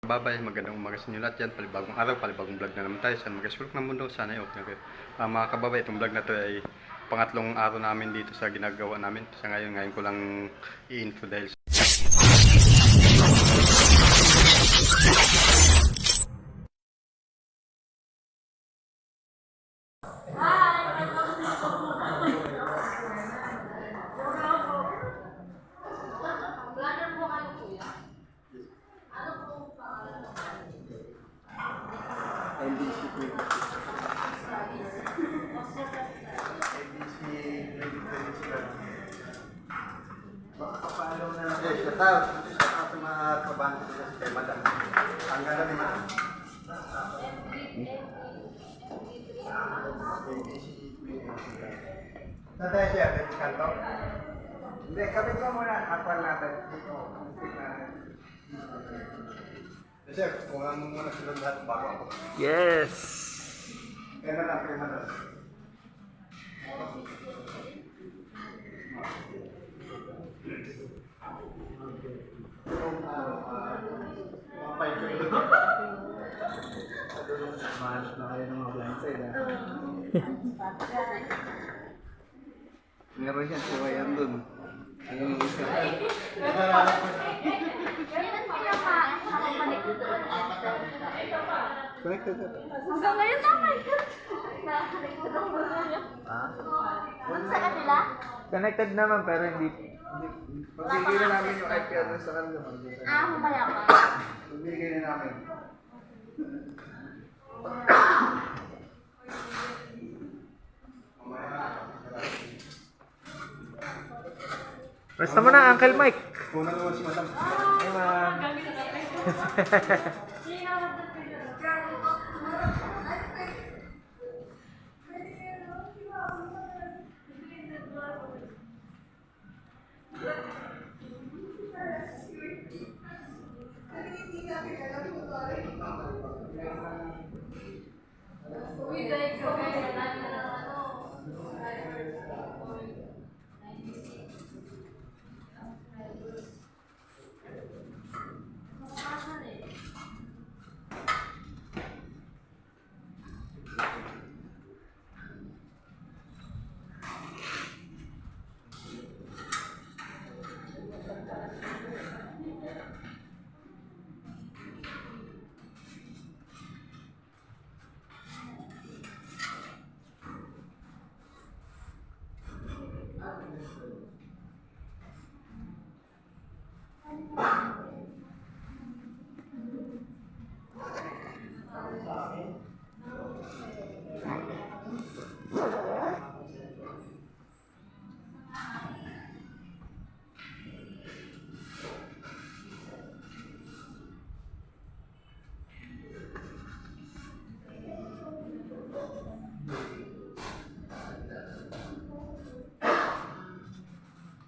Babay, magandang umaga sa inyo lahat yan. Palibagong araw, palibagong vlog na naman tayo sa mga sulok ng mundo. Sana ay okay na kayo. Mga kababay, itong vlog na to ay pangatlong araw namin dito sa ginagawa namin. Sa ngayon ko lang i-info dahil LDC Papalo na lang. Yes, shout out sa mga kabanda sa kay Madam. Ang ganda ni Madam. Tatay siya, may kanto. Hindi, kami ko muna. Kapal natin. Dito, musik natin. Sir, kuha mo muna sila lahat bago ako. Yes! Kaya Madam, kaya Madam. Mahanap na kayo ng mga blindside, ha? Meron yan, si Wayan dun. Ang isa. Connected na. Hanggang ngayon naman. Ha? Doon sa kanila? Connected naman, pero hindi... Pagbigay na namin yung IP address sa kanila. Mamaya pa. Pagbigay na namin. Basta mo na, Uncle Mike. Kuna naman si Madam. Hey, ma'am.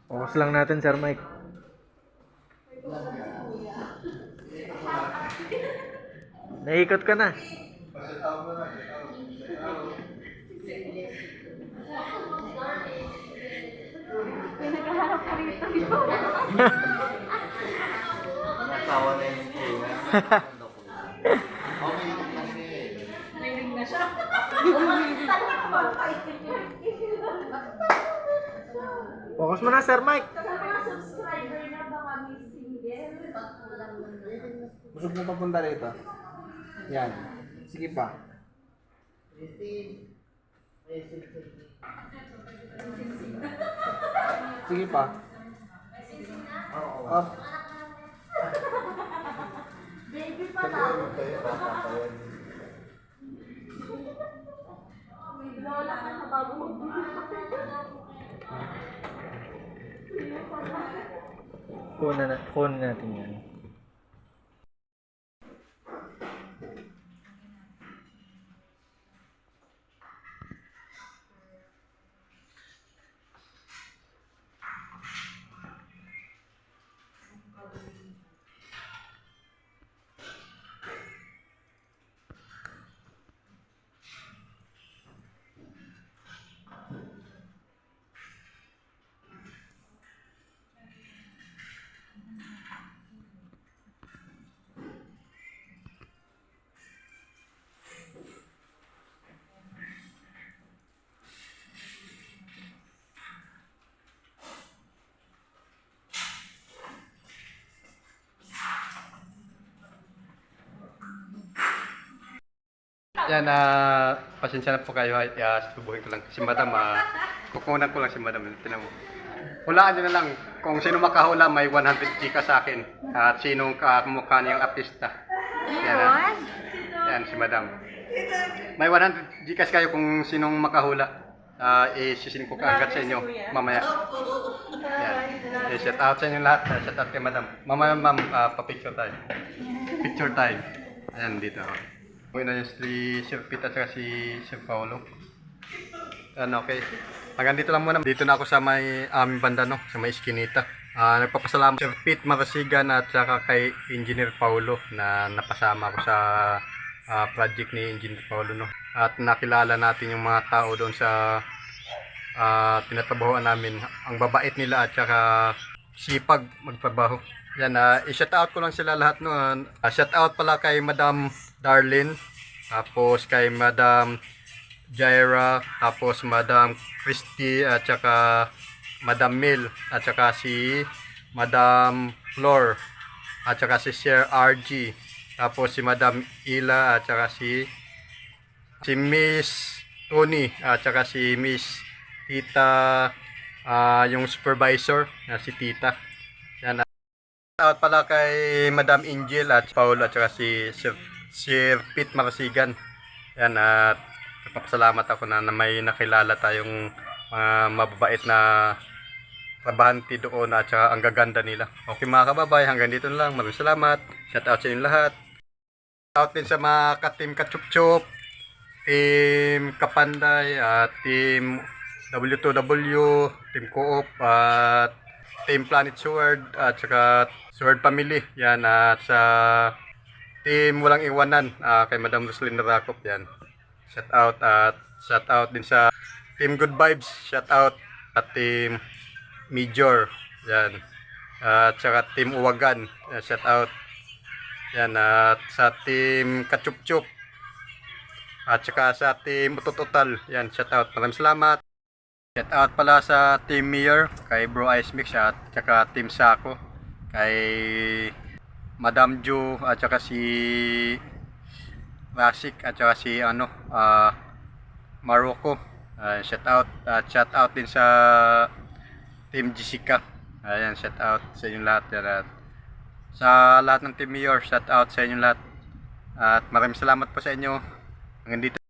Focus lang natin, Sir Mike. Naikot ka na. Pinaghahanap ko rito. Natawa na yung kuya. Okay lang kasi. Nainig na siya. Focus mo na, Sir Mike. Sa mga subscriber na baka may single. Busog mo papunta rito. Yan. Sige pa. Sige pa. Up. Baby pa lang. May lola ka na bago Kunin natin yan. Yan, pasensya na po kayo. Subuhin ko lang. Si Madam, kukunan ko lang si Madam. Tinan mo. Hulaan nyo na lang kung sino makahula may 100 Gcash sa akin. At sinong kamukha niyang artista. Yan, yan si Madam. May 100 Gcash kayo kung sinong makahula. Isisinin ko kaagad sa inyo mamaya. Yan. Shout out sa inyo lahat. Shout out kay Madam. Mamaya ma'am, pa-picture tayo. Picture tayo. Ayan dito. Uwi na yung si Sir Pete at saka si Sir Paolo. Ano, okay. Hanggang dito lang muna. Dito na ako sa may aming banda, no? Sa may Eskinita. Nagpapasalamat Sir Pete Marasigan at saka kay Engineer Paolo na napasama ko sa project ni Engineer Paolo, no? At nakilala natin yung mga tao doon sa tinatrabahoan namin. Ang babait nila at saka sipag magtrabaho. Yan, i-shout out ko lang sila lahat, no? Shout out pala kay Madam Darlene, tapos kay Madam Jaira, tapos Madam Christy, at saka Madam Mil, at saka si Madam Flor, at saka si Sir RG, tapos si Madam Ila, at saka si Miss Tony, at saka si Miss Tita, yung supervisor na si Tita. Yan, out pala kay Madam Angel at Paul at saka si Sir Pete Marasigan. Yan, at nagpapasalamat ako na may nakilala tayong mga mababait na trabahante doon at saka ang gaganda nila. Okay mga kababay, hanggang dito na lang. Maraming salamat. Shout out sa inyo lahat. Shout out din sa mga ka-team Kachup-Chup, Team Kapanday, at Team W2W, Team Co-op, at Team Planet Sword, at saka Sword Family. Yan, at sa Team Walang Iwanan, kay Madam Roslyn Rakop. Yan, shout out. At shout out din sa Team Good Vibes, shout out. At Team Major, yan, at saka Team Uwagan, shout out. Yan, at sa Team Kachup-Chup, at saka sa Team Utototal, yan, shout out. Maraming salamat. Shout out pala sa Team Mayor, kay Bro Ice Mix, at saka Team Sako, kay Madam Jo, at saka si Rasik, at saka si Maroko. Shout out. At shout out din sa Team Jessica. Ayan, shout out sa inyo lahat. At sa lahat ng Team Mayor, shout out sa inyo lahat. At maraming salamat po sa inyo. Hanggang dito.